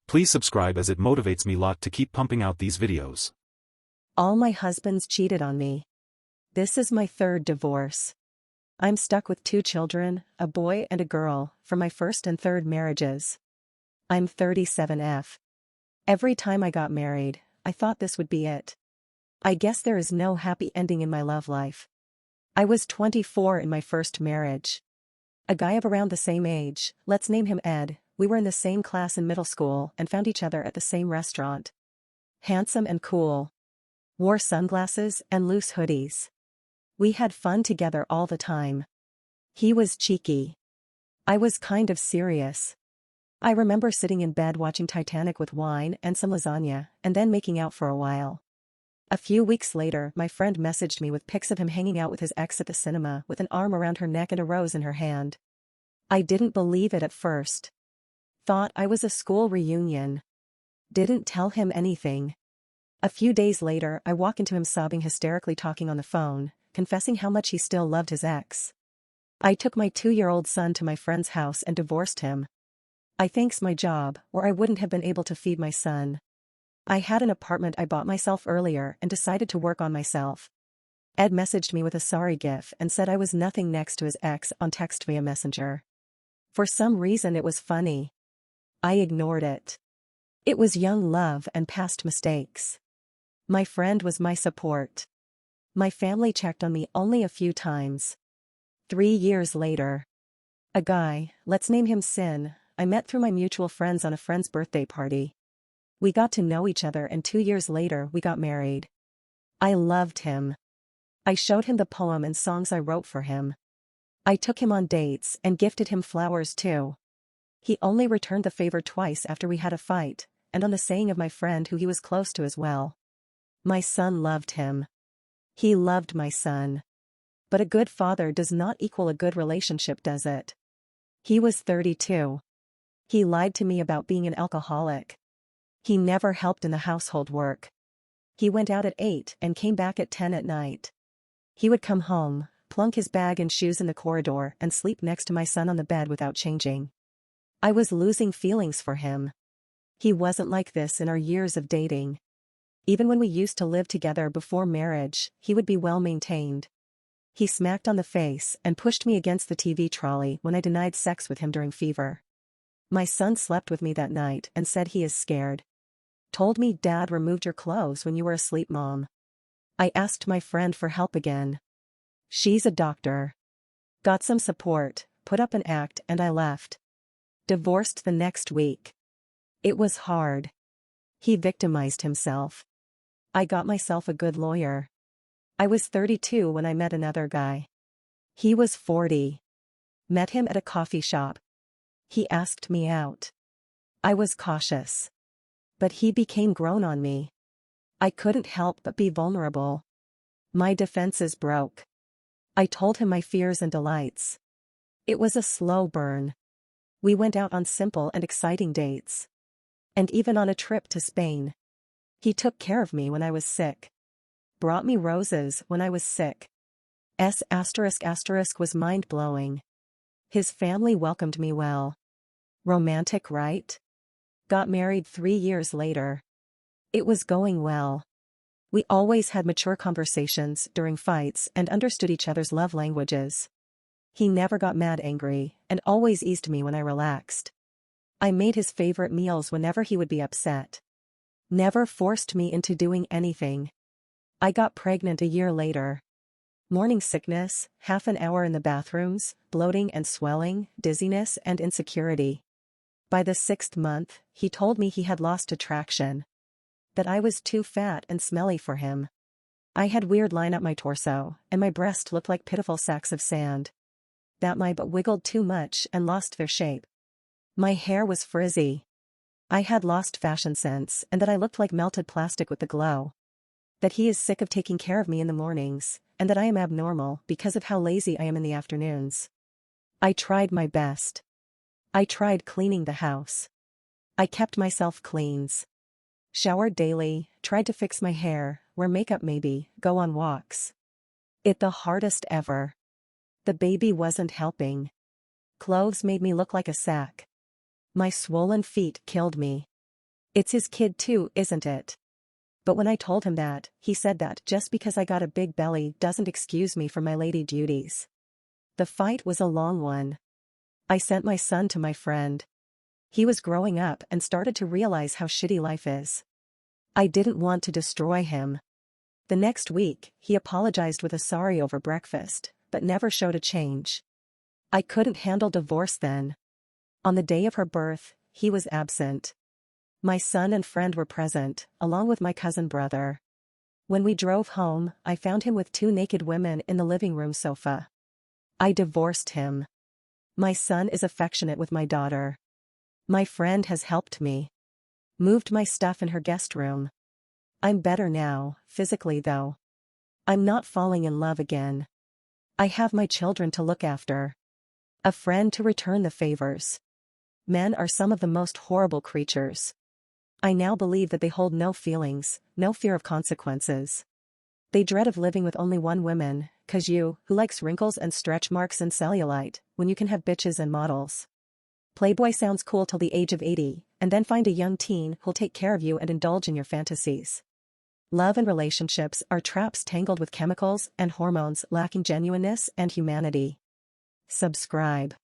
Please subscribe as it motivates me lot to keep pumping out these videos. All my husbands cheated on me. This is my third divorce. I'm stuck with 2 children, a boy and a girl, from my first and third marriages. I'm 37F. Every time I got married, I thought this would be it. I guess there is no happy ending in my love life. I was 24 in my first marriage. A guy of around the same age, let's name him Ed, we were in the same class in middle school and found each other at the same restaurant. Handsome and cool. Wore sunglasses and loose hoodies. We had fun together all the time. He was cheeky. I was kind of serious. I remember sitting in bed watching Titanic with wine and some lasagna, and then making out for a while. A few weeks later, my friend messaged me with pics of him hanging out with his ex at the cinema with an arm around her neck and a rose in her hand. I didn't believe it at first. Thought I was a school reunion. Didn't tell him anything. A few days later, I walk into him sobbing hysterically talking on the phone, confessing how much he still loved his ex. I took my 2-year-old son to my friend's house and divorced him. I thanks my job, or I wouldn't have been able to feed my son. I had an apartment I bought myself earlier and decided to work on myself. Ed messaged me with a sorry gif and said I was nothing next to his ex on text via Messenger. For some reason it was funny. I ignored it. It was young love and past mistakes. My friend was my support. My family checked on me only a few times. 3 years later. A guy, let's name him Sin, I met through my mutual friends on a friend's birthday party. We got to know each other and 2 years later we got married. I loved him. I showed him the poem and songs I wrote for him. I took him on dates and gifted him flowers too. He only returned the favor twice after we had a fight, and on the saying of my friend who he was close to as well. My son loved him. He loved my son. But a good father does not equal a good relationship, does it? He was 32. He lied to me about being an alcoholic. He never helped in the household work. He went out at 8 and came back at 10 at night. He would come home, plunk his bag and shoes in the corridor and sleep next to my son on the bed without changing. I was losing feelings for him. He wasn't like this in our years of dating. Even when we used to live together before marriage, he would be well maintained. He smacked on the face and pushed me against the TV trolley when I denied sex with him during fever. My son slept with me that night and said he is scared. Told me Dad removed your clothes when you were asleep, Mom. I asked my friend for help again. She's a doctor. Got some support, put up an act and I left. Divorced the next week. It was hard. He victimized himself. I got myself a good lawyer. I was 32 when I met another guy. He was 40. Met him at a coffee shop. He asked me out. I was cautious. But he became grown on me. I couldn't help but be vulnerable. My defenses broke. I told him my fears and delights. It was a slow burn. We went out on simple and exciting dates. And even on a trip to Spain. He took care of me when I was sick. Brought me roses when I was sick. *** was mind-blowing. His family welcomed me well. Romantic, right? Got married 3 years later. It was going well. We always had mature conversations during fights and understood each other's love languages. He never got mad angry and always eased me when I relaxed. I made his favorite meals whenever he would be upset. Never forced me into doing anything. I got pregnant a year later. Morning sickness, half an hour in the bathrooms, bloating and swelling, dizziness and insecurity. By the 6th month, he told me he had lost attraction. That I was too fat and smelly for him. I had weird line up my torso, and my breast looked like pitiful sacks of sand. That my butt wiggled too much and lost their shape. My hair was frizzy. I had lost fashion sense and that I looked like melted plastic with the glow. That he is sick of taking care of me in the mornings, and that I am abnormal because of how lazy I am in the afternoons. I tried my best. I tried cleaning the house. I kept myself cleans. Showered daily, tried to fix my hair, wear makeup maybe, go on walks. It the hardest ever. The baby wasn't helping. Clothes made me look like a sack. My swollen feet killed me. It's his kid too, isn't it? But when I told him that, he said that just because I got a big belly doesn't excuse me from my lady duties. The fight was a long one. I sent my son to my friend. He was growing up and started to realize how shitty life is. I didn't want to destroy him. The next week, he apologized with a sorry over breakfast, but never showed a change. I couldn't handle divorce then. On the day of her birth, he was absent. My son and friend were present, along with my cousin brother. When we drove home, I found him with 2 naked women in the living room sofa. I divorced him. My son is affectionate with my daughter. My friend has helped me. Moved my stuff in her guest room. I'm better now, physically though. I'm not falling in love again. I have my children to look after. A friend to return the favors. Men are some of the most horrible creatures. I now believe that they hold no feelings, no fear of consequences. They dread of living with only one woman, 'cause you, who likes wrinkles and stretch marks and cellulite, when you can have bitches and models. Playboy sounds cool till the age of 80, and then find a young teen who'll take care of you and indulge in your fantasies. Love and relationships are traps tangled with chemicals and hormones lacking genuineness and humanity. Subscribe.